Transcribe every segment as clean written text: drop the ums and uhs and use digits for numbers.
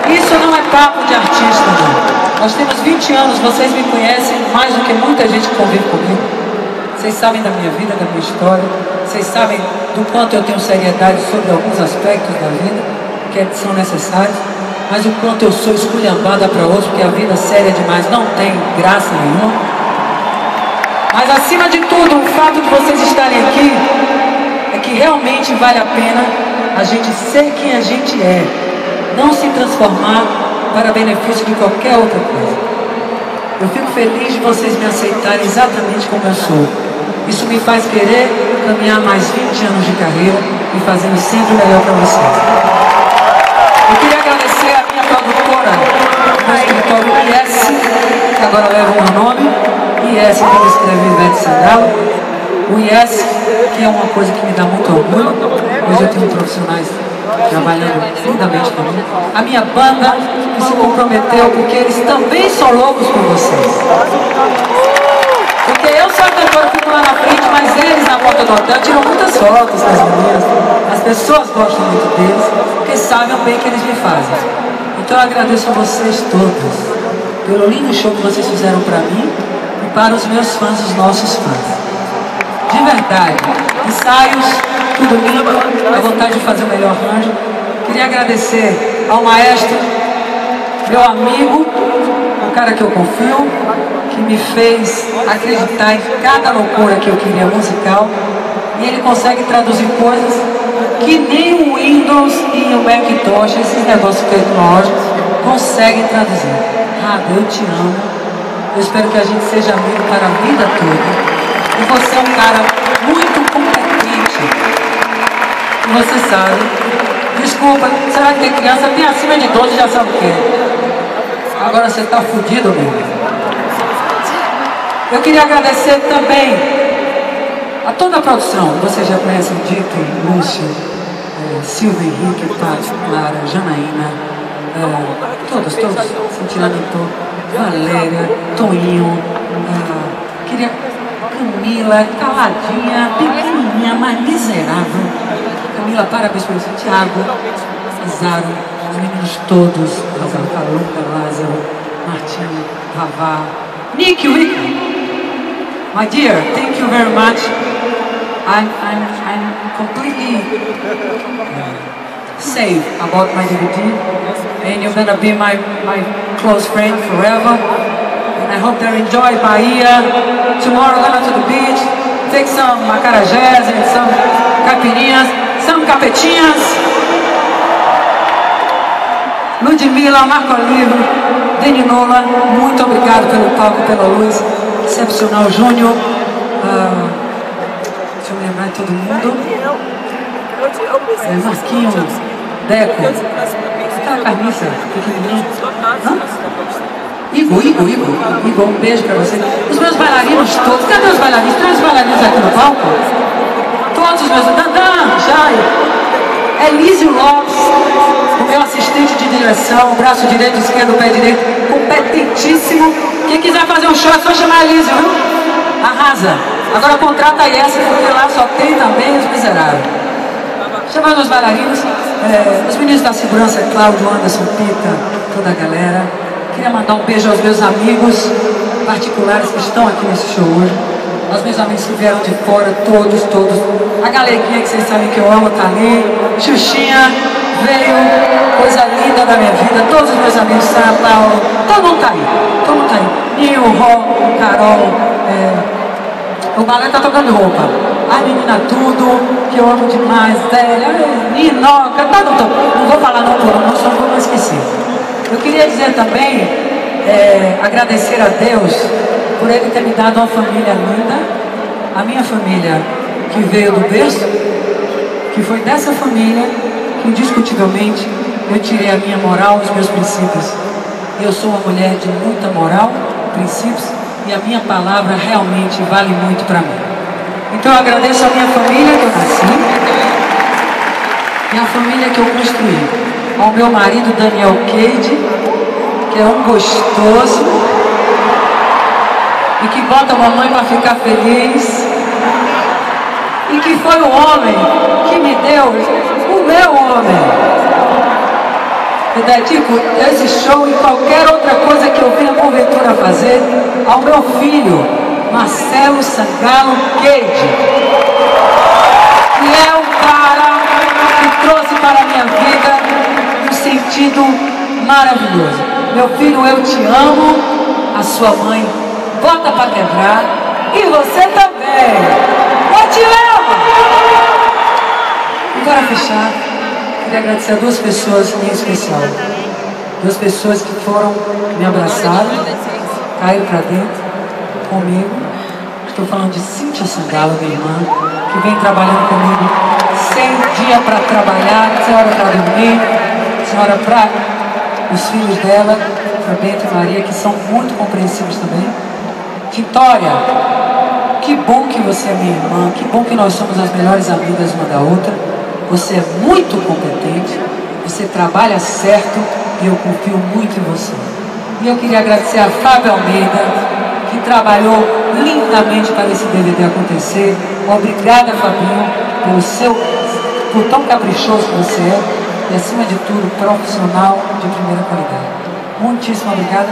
Isso não é papo de artista, não. Nós temos 20 anos, vocês me conhecem mais do que muita gente que convive comigo. Vocês sabem da minha vida, da minha história. Vocês sabem do quanto eu tenho seriedade sobre alguns aspectos da vida que são necessários, mas o quanto eu sou esculhambada para outros, porque a vida séria demais não tem graça nenhuma. Mas acima de tudo, o fato de vocês estarem aqui é que realmente vale a pena a gente ser quem a gente é, não se transformar para benefício de qualquer outra coisa. Eu fico feliz de vocês me aceitarem exatamente como eu sou. Isso me faz querer caminhar mais 20 anos de carreira e fazendo sempre o melhor para vocês. Eu queria agradecer a minha produtora, do escritório IS, que agora leva o meu nome, IS, como escreve Ivete Sangalo. O IS, que é uma coisa que me dá muito orgulho. Hoje eu tenho profissionais trabalhando lindamente comigo. A minha banda, que se comprometeu, porque eles também são loucos por vocês. Porque eu sou a cantora, fico lá na frente, mas eles na porta do hotel tiram muitas fotos das meninas. As pessoas gostam muito deles, porque sabem o bem que eles me fazem. Então eu agradeço a vocês todos pelo lindo show que vocês fizeram para mim e para os meus fãs, os nossos fãs. De verdade, ensaios, tudo lindo, a vontade de fazer o melhor arranjo. Queria agradecer ao maestro, meu amigo, o cara que eu confio, que me fez acreditar em cada loucura que eu queria musical, e ele consegue traduzir coisas que nem o Windows e o Macintosh, esses negócios tecnológicos, conseguem traduzir. Rada, eu te amo, eu espero que a gente seja amigo para a vida toda, e você é um cara muito competente, e você sabe, desculpa, você vai ter criança, tem acima de 12, já sabe o que é. Agora você está fudido mesmo. Eu queria agradecer também a toda a produção. Vocês já conhecem o Dito, Lúcio, Silvio Henrique, Paty, Clara, Janaína, todos, Cintilano, Valéria, Toninho, queria Camila, caladinha, pequenininha, mas miserável. Camila, parabéns por isso. Tiago, Zaro, os meninos todos, Lázaro, Calunga, Lázaro, Martinho, Vavá, Nick, Wick. My dear, thank you very much. I'm completely safe about my DVD, and you're gonna be my close friend forever. And I hope they enjoy Bahia. Tomorrow, we're going to the beach, take some acarajés and some caipirinhas, some capetinhas. Ludmilla, Marco Livro, Deninola, muito obrigado pelo palco, pela luz. Excepcional Júnior, deixa eu lembrar de todo mundo, Marquinho, Deco, aquela carniça pequenininha, Igor, um beijo pra você. Os meus bailarinos todos, cadê os bailarinos? Tem os bailarinos aqui no palco? Todos os meus, Dandan, Jai, Elísio Lopes, o meu assistente de direção, braço direito, esquerdo, pé direito, competentíssimo. Quem quiser fazer um show é só chamar a Elísio, viu? Arrasa. Agora contrata a Yessa, porque lá só tem também os miseráveis. Chamando os bailarinos, os meninos da segurança, Cláudio, Anderson, Pita, toda a galera. Queria mandar um beijo aos meus amigos particulares que estão aqui nesse show hoje. Aos meus amigos que vieram de fora, todos. A galeguinha que vocês sabem que eu amo tá ali. Xuxinha veio, coisa linda da minha vida. Todos os meus amigos, São Paulo, todo mundo tá aí. Nil, Ró, Carol, o balé tá tocando roupa. A menina tudo, que eu amo demais, Zélia, Ninoca, não vou falar não por não, só vou esquecer. Eu queria dizer também, agradecer a Deus por Ele ter me dado uma família linda, a minha família que veio do berço, que foi dessa família que indiscutivelmente eu tirei a minha moral, os meus princípios. Eu sou uma mulher de muita moral, princípios, e a minha palavra realmente vale muito para mim. Então eu agradeço a minha família que eu nasci, e a família que eu construí. Ao meu marido Daniel Cade, que é um gostoso e que bota a mamãe para ficar feliz, e que foi o homem que me deu o meu homem. Eu dedico esse show e qualquer outra coisa que eu venha porventura fazer ao meu filho, Marcelo Sangalo Keide, que é o cara que trouxe para a minha vida um sentido maravilhoso. Meu filho, eu te amo, a sua mãe bota para quebrar e você também. Eu te amo! E para fechar, queria agradecer a duas pessoas em especial. Duas pessoas que foram, me abraçaram, caíram para dentro comigo. Estou falando de Cíntia Sangalo, minha irmã, que vem trabalhando comigo sem dia para trabalhar, sem hora para dormir, sem hora para os filhos dela, para Bento e Maria, que são muito compreensivos também. Vitória, que bom que você é minha irmã, que bom que nós somos as melhores amigas uma da outra. Você é muito competente, você trabalha certo e eu confio muito em você. E eu queria agradecer a Fábio Almeida, que trabalhou lindamente para esse DVD acontecer. Obrigada, Fabinho, por tão caprichoso que você é e, acima de tudo, profissional de primeira qualidade. Muitíssimo obrigada.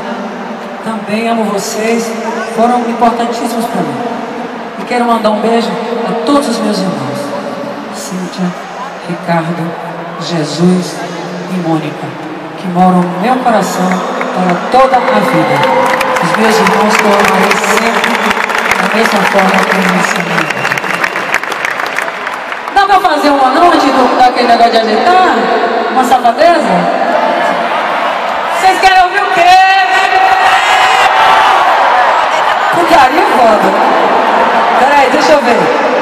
Também amo vocês, foram importantíssimos para mim. E quero mandar um beijo a todos os meus irmãos, Cíntia, Ricardo, Jesus e Mônica, que moram no meu coração para toda a vida. Os meus irmãos que eu amarei sempre da mesma forma que eles me ensinaram. Dá para fazer uma não antes daquele negócio de ajeitar? Uma safadeza? Vocês querem ouvir o quê? Putaria foda. Peraí, deixa eu ver.